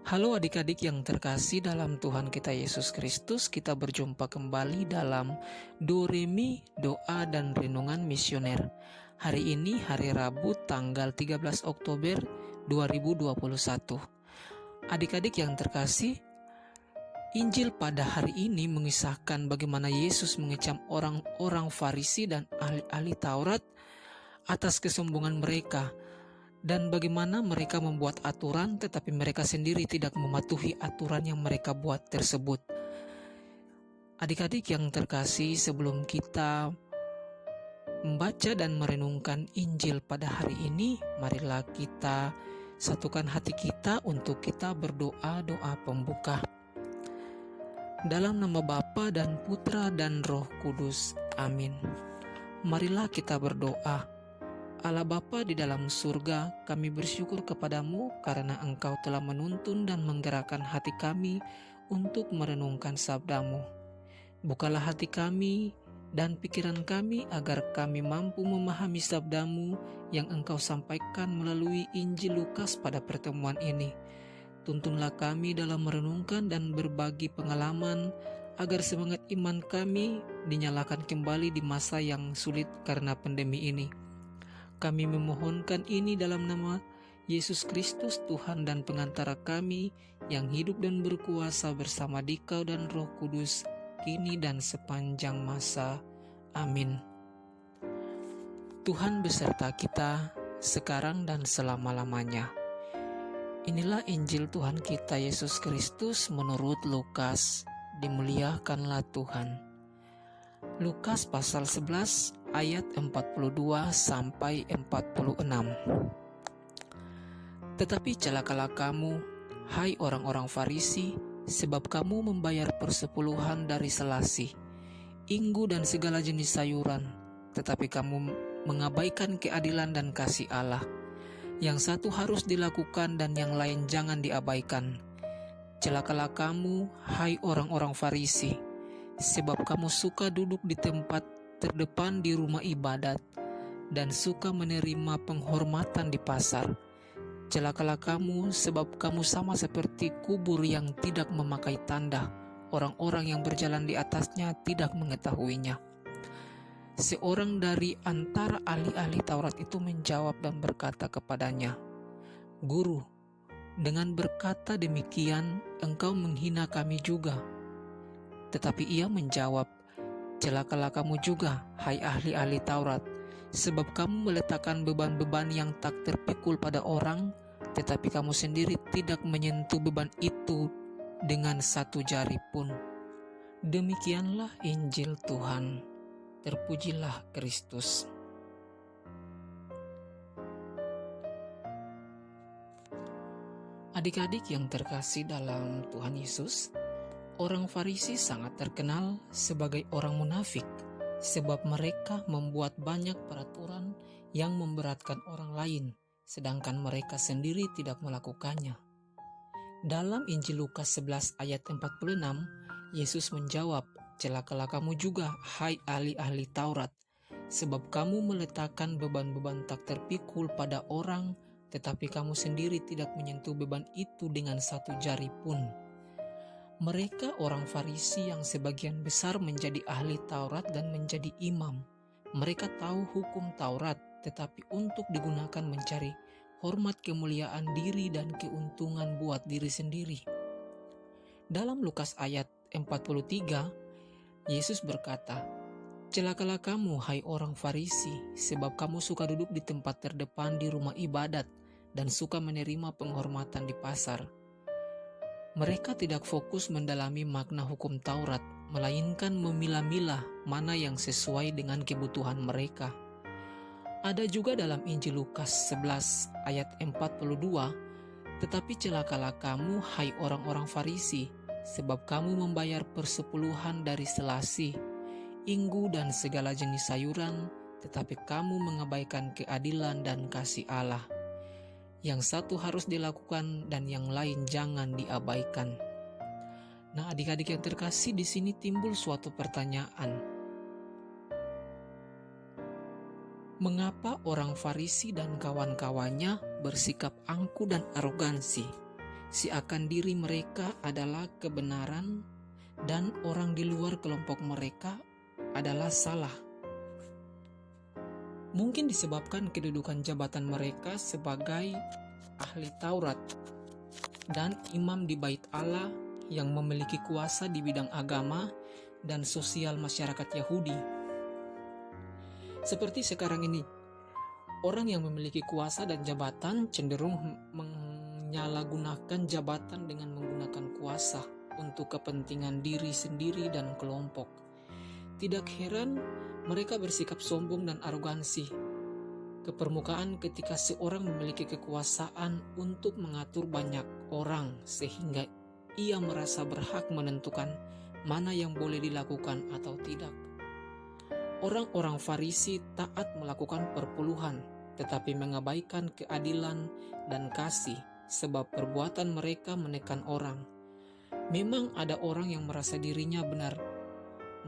Halo adik-adik yang terkasih dalam Tuhan kita Yesus Kristus, kita berjumpa kembali dalam Doremi, Doa dan Renungan Misioner. Hari ini hari Rabu tanggal 13 Oktober 2021. Adik-adik yang terkasih, Injil pada hari ini mengisahkan bagaimana Yesus mengecam orang-orang Farisi dan ahli-ahli Taurat atas kesombongan mereka, dan bagaimana mereka membuat aturan tetapi mereka sendiri tidak mematuhi aturan yang mereka buat tersebut. Adik-adik yang terkasih, sebelum kita membaca dan merenungkan Injil pada hari ini, marilah kita satukan hati kita untuk kita berdoa doa pembuka. Dalam nama Bapa dan Putra dan Roh Kudus. Amin. Marilah kita berdoa. Allah Bapa di dalam surga, kami bersyukur kepadamu karena Engkau telah menuntun dan menggerakkan hati kami untuk merenungkan sabdamu. Bukalah hati kami dan pikiran kami agar kami mampu memahami sabdamu yang Engkau sampaikan melalui Injil Lukas pada pertemuan ini. Tuntunlah kami dalam merenungkan dan berbagi pengalaman agar semangat iman kami dinyalakan kembali di masa yang sulit karena pandemi ini. Kami memohonkan ini dalam nama Yesus Kristus, Tuhan dan pengantara kami, yang hidup dan berkuasa bersama Dikau dan Roh Kudus, kini dan sepanjang masa. Amin. Tuhan beserta kita, sekarang dan selama-lamanya. Inilah Injil Tuhan kita Yesus Kristus menurut Lukas. Dimuliakanlah Tuhan. Lukas pasal 11 ayat 42 sampai 46. Tetapi celakalah kamu, hai orang-orang Farisi, sebab kamu membayar persepuluhan dari selasih, inggu dan segala jenis sayuran, tetapi kamu mengabaikan keadilan dan kasih Allah. Yang satu harus dilakukan dan yang lain jangan diabaikan. Celakalah kamu, hai orang-orang Farisi, sebab kamu suka duduk di tempat terdepan di rumah ibadat dan suka menerima penghormatan di pasar. Celakalah kamu, sebab kamu sama seperti kubur yang tidak memakai tanda. Orang-orang yang berjalan di atasnya tidak mengetahuinya. Seorang dari antara ahli-ahli Taurat itu menjawab dan berkata kepadanya, "Guru, dengan berkata demikian engkau menghina kami juga." Tetapi ia menjawab, "Celakalah kamu juga, hai ahli-ahli Taurat, sebab kamu meletakkan beban-beban yang tak terpikul pada orang, tetapi kamu sendiri tidak menyentuh beban itu dengan satu jari pun." Demikianlah Injil Tuhan. Terpujilah Kristus. Adik-adik yang terkasih dalam Tuhan Yesus, orang Farisi sangat terkenal sebagai orang munafik, sebab mereka membuat banyak peraturan yang memberatkan orang lain, sedangkan mereka sendiri tidak melakukannya. Dalam Injil Lukas 11 ayat 46, Yesus menjawab, "Celakalah kamu juga, hai ahli-ahli Taurat, sebab kamu meletakkan beban-beban tak terpikul pada orang, tetapi kamu sendiri tidak menyentuh beban itu dengan satu jari pun." Mereka orang Farisi yang sebagian besar menjadi ahli Taurat dan menjadi imam. Mereka tahu hukum Taurat, tetapi untuk digunakan mencari hormat, kemuliaan diri, dan keuntungan buat diri sendiri. Dalam Lukas ayat 43, Yesus berkata, "Celakalah kamu, hai orang Farisi, sebab kamu suka duduk di tempat terdepan di rumah ibadat dan suka menerima penghormatan di pasar." Mereka tidak fokus mendalami makna hukum Taurat, melainkan memilah-milah mana yang sesuai dengan kebutuhan mereka. Ada juga dalam Injil Lukas 11 ayat 42, "Tetapi celakalah kamu, hai orang-orang Farisi, sebab kamu membayar persepuluhan dari selasih, inggu dan segala jenis sayuran, tetapi kamu mengabaikan keadilan dan kasih Allah. Yang satu harus dilakukan dan yang lain jangan diabaikan." Nah, adik-adik yang terkasih, di sini timbul suatu pertanyaan. Mengapa orang Farisi dan kawan-kawannya bersikap angkuh dan arogansi? seakan diri mereka adalah kebenaran dan orang di luar kelompok mereka adalah salah. Mungkin disebabkan kedudukan jabatan mereka sebagai ahli Taurat dan imam di Bait Allah yang memiliki kuasa di bidang agama dan sosial masyarakat Yahudi. Seperti sekarang ini, orang yang memiliki kuasa dan jabatan cenderung menyalahgunakan jabatan dengan menggunakan kuasa untuk kepentingan diri sendiri dan kelompok. Tidak heran mereka bersikap sombong dan arogansi ke permukaan ketika seorang memiliki kekuasaan untuk mengatur banyak orang sehingga ia merasa berhak menentukan mana yang boleh dilakukan atau tidak. Orang-orang Farisi taat melakukan perpuluhan, tetapi mengabaikan keadilan dan kasih, sebab perbuatan mereka menekan orang. Memang ada orang yang merasa dirinya benar,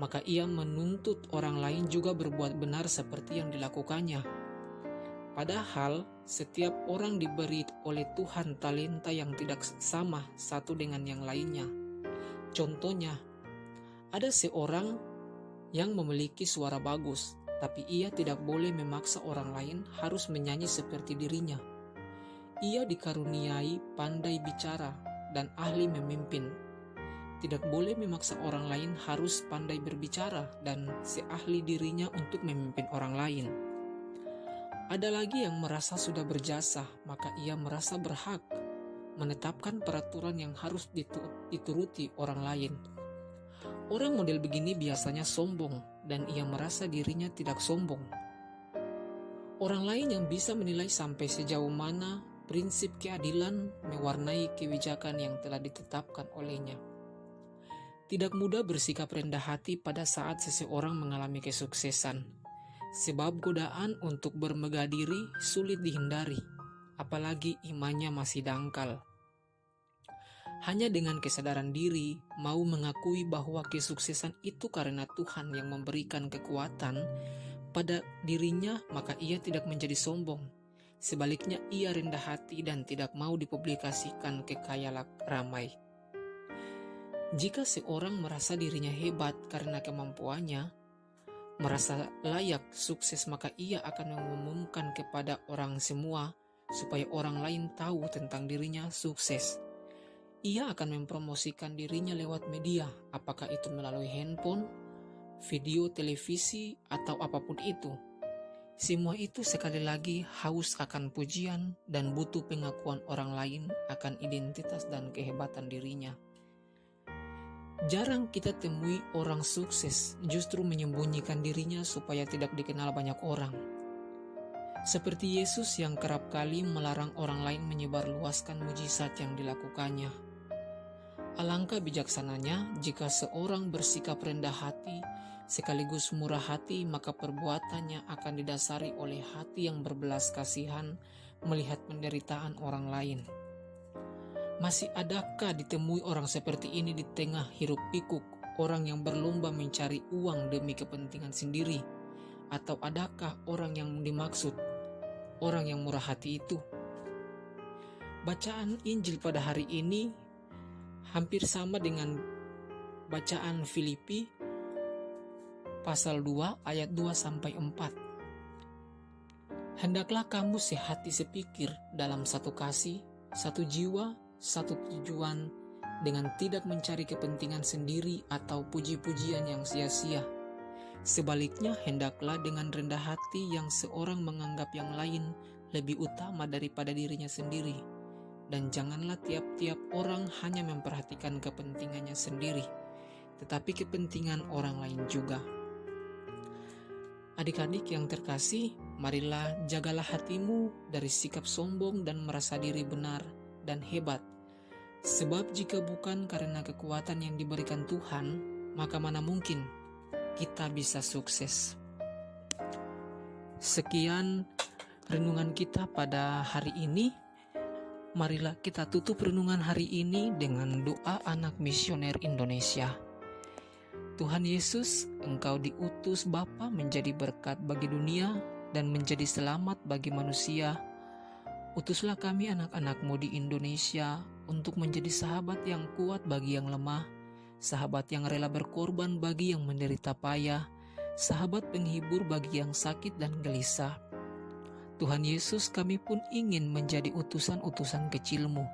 maka ia menuntut orang lain juga berbuat benar seperti yang dilakukannya. Padahal setiap orang diberi oleh Tuhan talenta yang tidak sama satu dengan yang lainnya. Contohnya, ada seorang yang memiliki suara bagus, tapi ia tidak boleh memaksa orang lain harus menyanyi seperti dirinya. Ia dikaruniai pandai bicara dan ahli memimpin. Tidak boleh memaksa orang lain harus pandai berbicara dan seahli dirinya untuk memimpin orang lain. Ada lagi yang merasa sudah berjasa, maka ia merasa berhak menetapkan peraturan yang harus dituruti orang lain. Orang model begini biasanya sombong dan ia merasa dirinya tidak sombong. Orang lain yang bisa menilai sampai sejauh mana prinsip keadilan mewarnai kebijakan yang telah ditetapkan olehnya. Tidak mudah bersikap rendah hati pada saat seseorang mengalami kesuksesan, sebab godaan untuk bermegah diri sulit dihindari, apalagi imannya masih dangkal. Hanya dengan kesadaran diri, mau mengakui bahwa kesuksesan itu karena Tuhan yang memberikan kekuatan pada dirinya, maka ia tidak menjadi sombong. Sebaliknya, ia rendah hati dan tidak mau dipublikasikan ke khayal ramai. Jika seorang merasa dirinya hebat karena kemampuannya, merasa layak sukses, maka ia akan mengumumkan kepada orang semua supaya orang lain tahu tentang dirinya sukses. Ia akan mempromosikan dirinya lewat media, apakah itu melalui handphone, video, televisi, atau apapun itu. Semua itu sekali lagi haus akan pujian dan butuh pengakuan orang lain akan identitas dan kehebatan dirinya. Jarang kita temui orang sukses justru menyembunyikan dirinya supaya tidak dikenal banyak orang. Seperti Yesus yang kerap kali melarang orang lain menyebarluaskan mujizat yang dilakukannya. Alangkah bijaksananya jika seorang bersikap rendah hati sekaligus murah hati, maka perbuatannya akan didasari oleh hati yang berbelas kasihan melihat penderitaan orang lain. Masih adakah ditemui orang seperti ini di tengah hiruk pikuk, orang yang berlomba mencari uang demi kepentingan sendiri? Atau adakah orang yang dimaksud, orang yang murah hati itu? Bacaan Injil pada hari ini hampir sama dengan bacaan Filipi pasal 2 ayat 2-4. Hendaklah kamu sehati sepikir dalam satu kasih, satu jiwa, satu tujuan, dengan tidak mencari kepentingan sendiri atau puji-pujian yang sia-sia. Sebaliknya, hendaklah dengan rendah hati yang seorang menganggap yang lain lebih utama daripada dirinya sendiri. Dan janganlah tiap-tiap orang hanya memperhatikan kepentingannya sendiri, tetapi kepentingan orang lain juga. Adik-adik yang terkasih, marilah jagalah hatimu dari sikap sombong dan merasa diri benar dan hebat. Sebab jika bukan karena kekuatan yang diberikan Tuhan, maka mana mungkin kita bisa sukses. Sekian renungan kita pada hari ini. Marilah kita tutup renungan hari ini dengan doa anak misioner Indonesia. Tuhan Yesus, Engkau diutus Bapa menjadi berkat bagi dunia dan menjadi selamat bagi manusia. Utuslah kami anak-anak-Mu di Indonesia untuk menjadi sahabat yang kuat bagi yang lemah, sahabat yang rela berkorban bagi yang menderita payah, sahabat penghibur bagi yang sakit dan gelisah. Tuhan Yesus, kami pun ingin menjadi utusan-utusan kecil-Mu,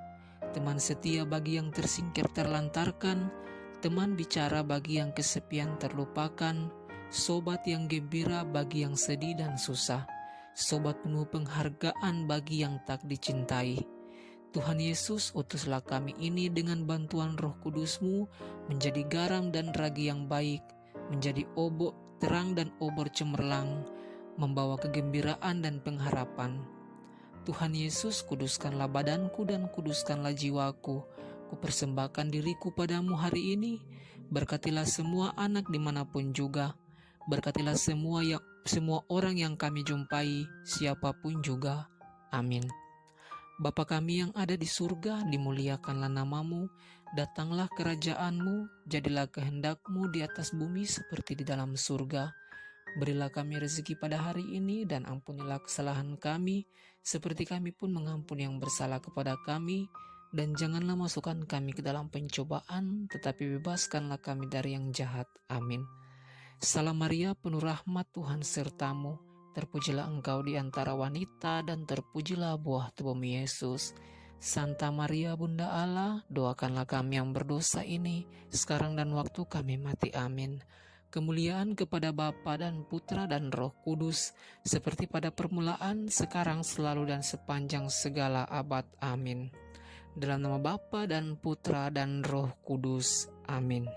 teman setia bagi yang tersingkir terlantarkan, teman bicara bagi yang kesepian terlupakan, sobat yang gembira bagi yang sedih dan susah, sobat penuh penghargaan bagi yang tak dicintai. Tuhan Yesus, utuslah kami ini dengan bantuan Roh Kudus-Mu menjadi garam dan ragi yang baik, menjadi obor terang dan obor cemerlang, membawa kegembiraan dan pengharapan. Tuhan Yesus, kuduskanlah badanku dan kuduskanlah jiwaku. Kupersembahkan diriku padamu hari ini. Berkatilah semua anak dimanapun juga. Berkatilah semua orang yang kami jumpai, siapapun juga. Amin. Bapa kami yang ada di surga, dimuliakanlah namamu, datanglah kerajaan-Mu, jadilah kehendak-Mu di atas bumi seperti di dalam surga. Berilah kami rezeki pada hari ini dan ampunilah kesalahan kami, seperti kami pun mengampuni yang bersalah kepada kami. Dan janganlah masukkan kami ke dalam pencobaan, tetapi bebaskanlah kami dari yang jahat. Amin. Salam Maria, penuh rahmat, Tuhan sertamu. Terpujilah engkau di antara wanita dan terpujilah buah tubuhmu Yesus. Santa Maria Bunda Allah, doakanlah kami yang berdosa ini, sekarang dan waktu kami mati. Amin. Kemuliaan kepada Bapa dan Putra dan Roh Kudus, seperti pada permulaan, sekarang, selalu dan sepanjang segala abad. Amin. Dalam nama Bapa dan Putra dan Roh Kudus. Amin.